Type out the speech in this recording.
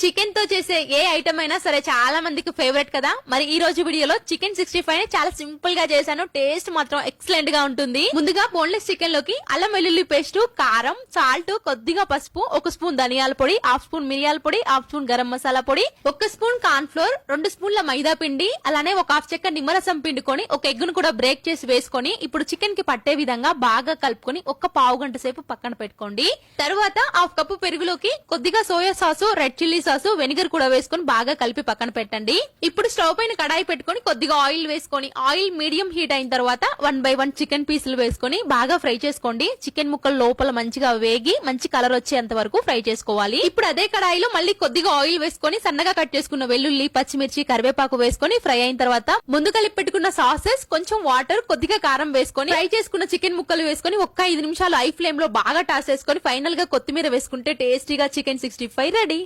Chicken తో చేసే ఏ item అయినా సరే చాలా మందికి ఫేవరెట్ కదా. మరి ఈ రోజు వీడియోలో చికెన్ 65 చాలా సింపుల్ గా చేశాను. టేస్ట్ మాత్రం ఎక్సలెంట్ గా ఉంటుంది. ముందుగా బోన్లెస్ చికెన్ లోకి అల్లం వెల్లుల్లి పేస్ట్, కారం, సాల్ట్, కొద్దిగా పసుపు, 1 స్పూన్ ధనియాల పొడి, 1/2 స్పూన్ మిరియాల పొడి, 1/2 స్పూన్ గరం మసాలా పొడి, 1 స్పూన్ కార్న్ ఫ్లోర్, 2 స్పూన్ల మైదా పిండి, అలానే 1/2 చెక్క నిమ్మరసం పిండుకొని ఒక ఎగ్ ను కూడా బ్రేక్ చేసి వేసుకొని ఇప్పుడు చికెన్ కి పట్టే విధంగా బాగా కలుపుకొని ఒక పావు గంట సేపు పక్కన పెట్టుకోండి. తర్వాత 1/2 కప్పు పెరుగులోకి కొద్దిగా soya sauce, red chilli sauce, vinegar కూడా వేసుకొని బాగా కలిపి పక్కన పెట్టండి. ఇప్పుడు స్టవ్ పైన కడాయి పెట్టుకొని కొద్దిగా ఆయిల్ వేసుకొని ఆయిల్ మీడియం హీట్ అయిన తర్వాత 1 by 1 చికెన్ పీసులు వేసుకొని బాగా ఫ్రై చేసుకోండి. చికెన్ ముక్కలు లోపల మంచిగా వేగి మంచి కలర్ వచ్చేంత వరకు ఫ్రై చేసుకోవాలి. ఇప్పుడు అదే కడాయిలో మళ్ళీ కొద్దిగా ఆయిల్ వేసుకొని సన్నగా కట్ చేసుకున్న వెల్లుల్లి, పచ్చిమిర్చి, కరివేపాకు వేసుకొని ఫ్రై అయిన తర్వాత ముందు కలిపి పెట్టుకున్న సాసెస్, కొంచెం వాటర్, కొద్దిగా కారం వేసుకొని ఫ్రై చేసుకున్న చికెన్ ముక్కలు వేసుకొని 5 నిమిషాలు హై ఫ్లేమ్ లో బాగా టాస్ చేసుకొని ఫైనల్ గా కొత్తిమీర వేసుకుంటే టేస్టీగా చికెన్ 65 రెడీ.